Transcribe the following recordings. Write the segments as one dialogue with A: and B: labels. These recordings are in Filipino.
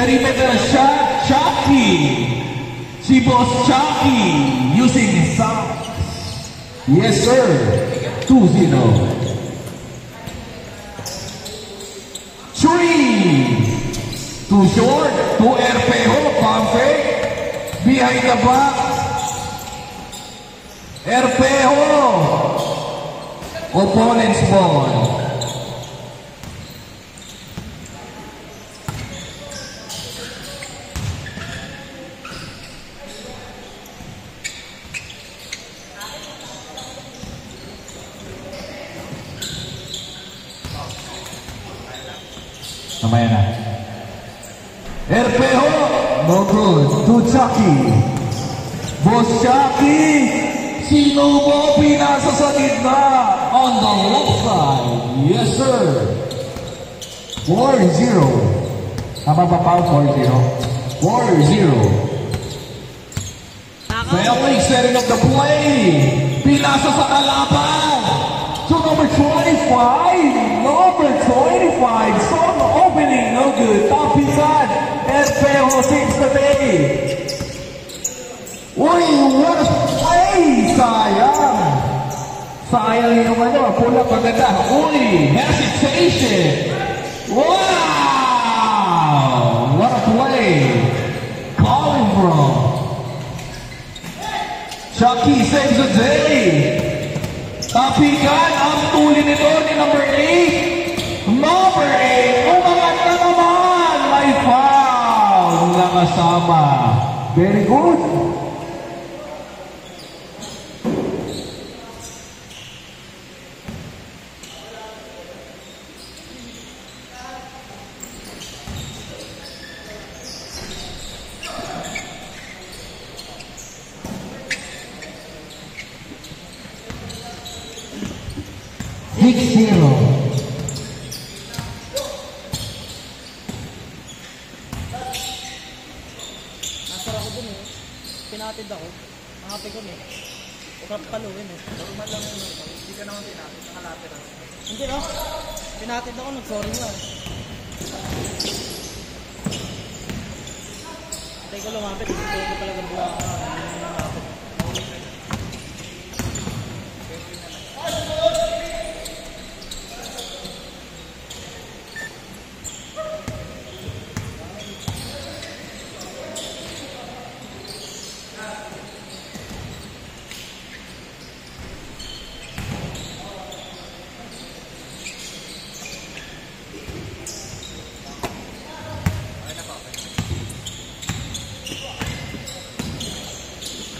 A: perimeter shot, Chucky. Si Boss Chucky using his socks. Yes, sir. 2-0. 3. Too short. To Erpejo. Pump fake. Behind the back. Erpejo. Opponent's ball.
B: Namaya na.
A: Erpejo. No good. To Chucky. Boss Chucky. Sinubo, pinasa sa gitna. On the left side. Yes, sir. 4-0.
B: Tama ba pa? 4-0.
A: 4-0. Family setting up the play. Pinasa sa kalaban. To number 25. Number 25. Strong opening. No good. Top pisan. Erpejo saves the day. Uy, what a play! Sayang! Sayang yung pull up maganda. Uy, hesitation! Wow! What a play! Calling from Chucky saves the day! Tapikan ang tuli nito ni number 8. Number 8, umangat na naman! May foul na kasama. Very good!
C: Pinatid ako. Nakapay ko eh. Huwag ka paluin eh. Normal lang yun. Hindi ka naman pinatid. Nakalapit ako. Hindi no? Pinatid ako. Nag-sorry nga. Hintay ko lumapit. Hintay ko talaga buha ka.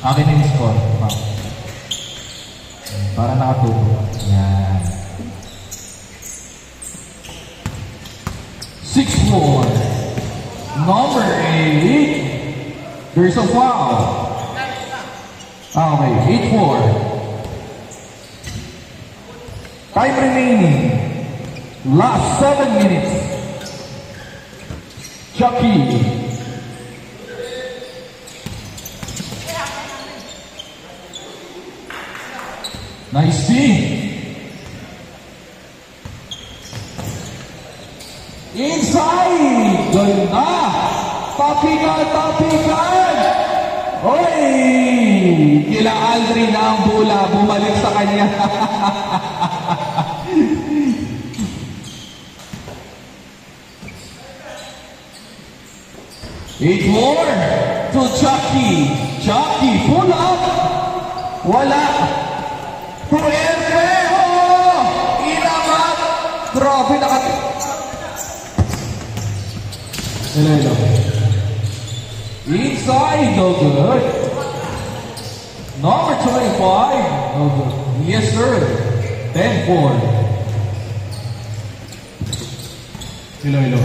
B: Akin na yung score. Para nakatubo. Yan.
A: 6-4. Number 8. There's a foul. Okay, 8-4. Time remaining. Last 7 minutes. Chucky. Nice D. Inside. Ganda. Tapikan, tapikan. Oy. Kila Aldrin na ang bola. Bumalik sa kanya. Eight more to Chucky. Chucky, pull up. Wala. To Erpejo! Inamat! Grabe nakat... Hello. Inside, no good. Number 25, no good. Yes, sir. 10-4. Hello.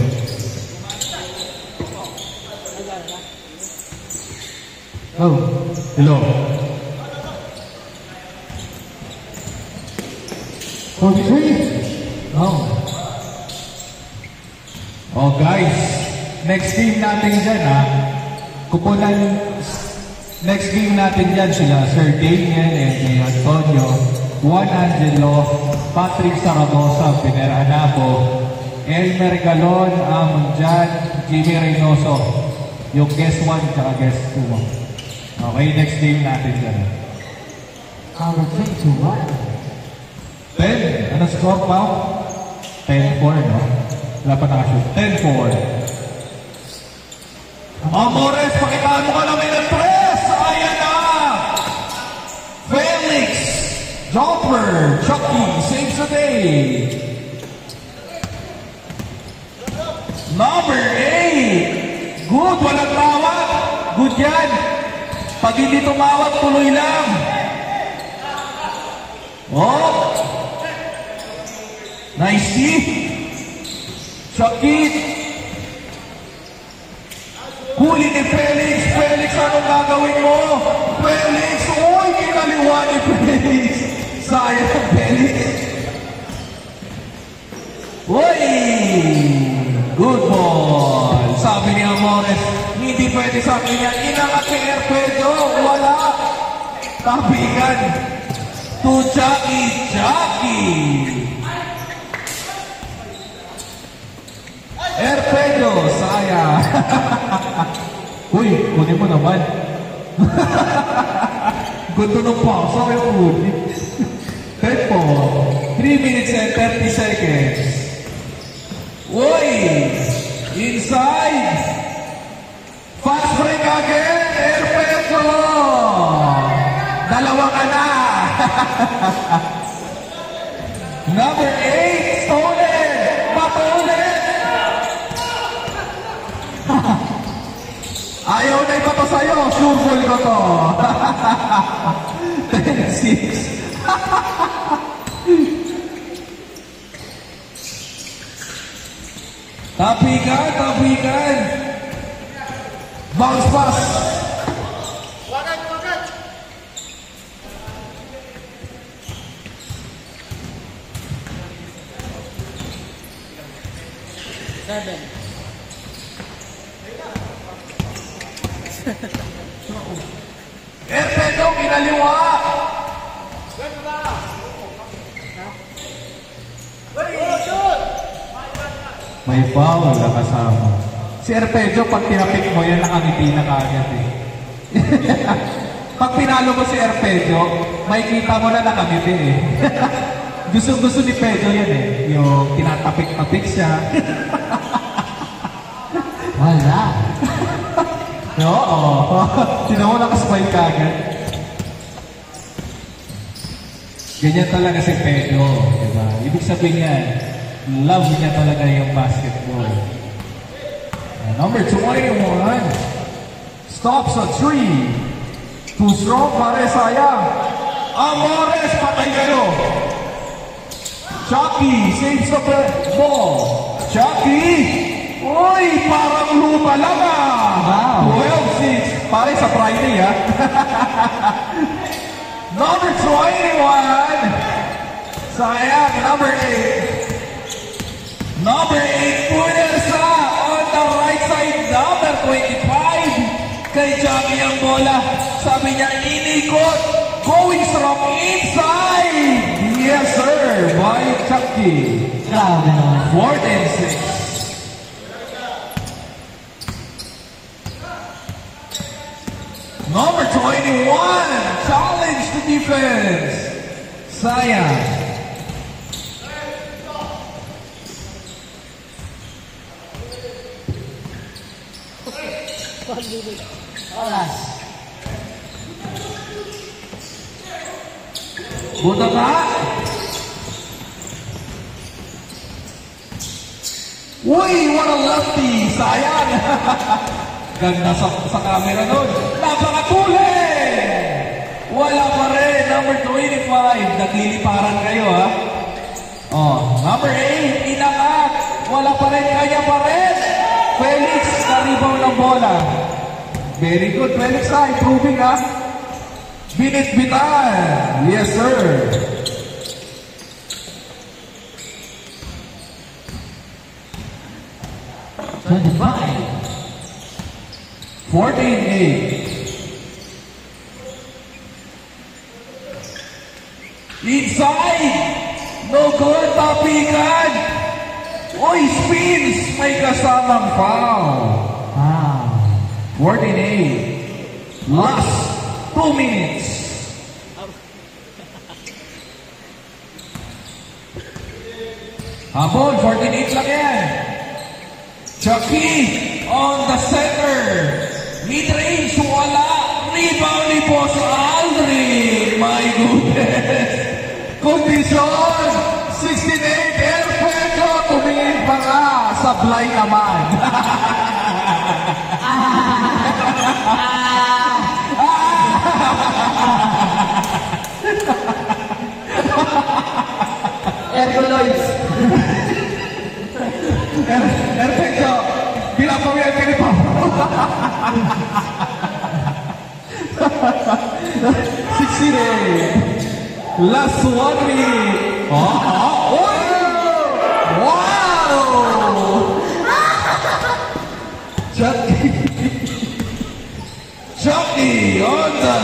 A: Oh, hello. 43? Oh guys, next game natin dyan kupunan, next game natin dyan sila Sir Damien and Antonio, Juan Angelo, Patrick Saragosa, Pinar Hanabo,
B: Elmer Galon, Munjan, Jimmy Reynoso. Yung guest 1 tsaka guest 2 mo. Okay, next game natin dyan.
A: Our 3 to 1.
B: 10. Ano score, Pao? 10-4, no? Wala pa nakashoot. 10-4.
A: Amores, pakitaan mo ka namin ng press! Ayan na! Felix! Jumper! Chucky! Saves the day! Number 8! Good! Walang tawag! Good yan! Pag hindi tumawag, tuloy lang! Oh! Nice see! Chucky! Huli ni Felix! Felix, anong gagawin mo? Felix! Uy, kinaliwa ni Felix! Sayang, Felix! Uy! Good ball! Sabi ni Amores, hindi pwede sa akin yan. Inangat ni Erpedo! Wala! Tapikan! To Chucky! Chucky! Erpedo! Sayang!
B: Uy, kunin mo naman.
A: Gusto ng pausa yung huli.
B: Tempo.
A: 3 minutes and 30 seconds. Uy! Inside! Fast break again! Erpedo! Dalawa ka na! Number 8, stolen! Patulit! Ayaw na iba to sa'yo, sure ball ko to. 10-6. Tapikan, tapikan. Bounce pass.
C: Wagat, wagat! Seven.
A: Erpedo, kinaliwa.
B: May foul na kasama. Si Erpedo, pag tinapik mo yan, nakangiti na kagad eh.
A: Pag pinalo mo si Erpedo, makikita mo na nakangiti eh.
B: Gusto ni Pedro yan eh. Yung tinatapik-tapik siya.
A: Wala.
B: Oo. Sino mo nakasmile kagad? Ganyan talaga si Pedro. Diba? Ibig sabihin yan, love niya talaga yung basketball.
A: Number 21. Stops at 3. Too strong, pare, sayang. Amores, patay kayo. Chucky saves the ball. Chucky! Uy, parang lupa lang ah.
B: Wow.
A: 12-6. Pare, sa Friday ah. Number 21. Sayang, number 8. Number 8, Puresa on the right side. Number 25. Kay Chucky ang bola. Sabi niya, inikot. Going strong inside. Yes, sir. By Chucky.
B: Grabe naman.
A: 4-6. Number 21. Challenge to defense. Sayang.
C: Oras.
A: Buta ka. Uy, what a lefty. Sayang. Ganda sa camera nun. Napakatuloy! Wala pa rin. Number 25. Nagliliparan kayo, ha? Oh, number 8. Inangat. Wala pa rin. Kaya pa rin. Felix, naribaw ng bola. Very good, Felix, ha? Improving, ha? Binit-bitan. Yes, sir.
C: Twenty-five.
A: 14-8. Inside! No good, tapikan! Oy, spins! May kasamang foul. 48. Last 2 minutes. Habol, 48 lang yan. Chucky on the center. Mid-range, wala. Rebound ni Boss Aldrin. My goodness. Kondisyon, 68. Perfecto. Tumingin pa nga. Sablay naman.
C: Ergoloids.
A: Perfecto. Pinapawian ka ni Papa. 68. Last 1 minute. Oh! Wow! Chucky on the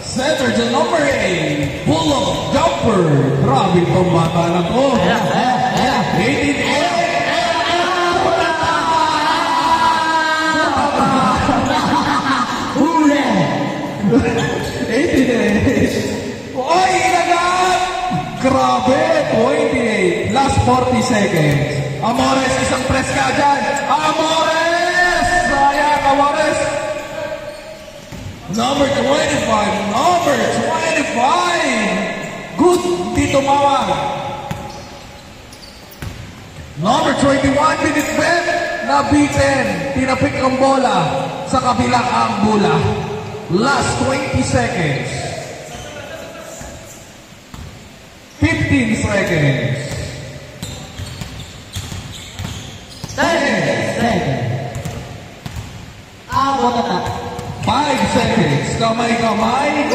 A: center to number 8. Pull-up jumper. Grabe itong bata na to. 88.
C: Huli!
A: 88. Oy, inagat! Grabe, 28. Last 40 seconds. Amores, isang press ka dyan. Amores! Sayang, Amores. Number 25. Number 25. Good, di tumawag. Number 21, minute bet. Nabitin. Tinapik ang bola sa kabilang ang bola. Last 20 seconds. 15 seconds.
C: 10 seconds. Abot na.
A: 5 seconds. Kamay-kamay.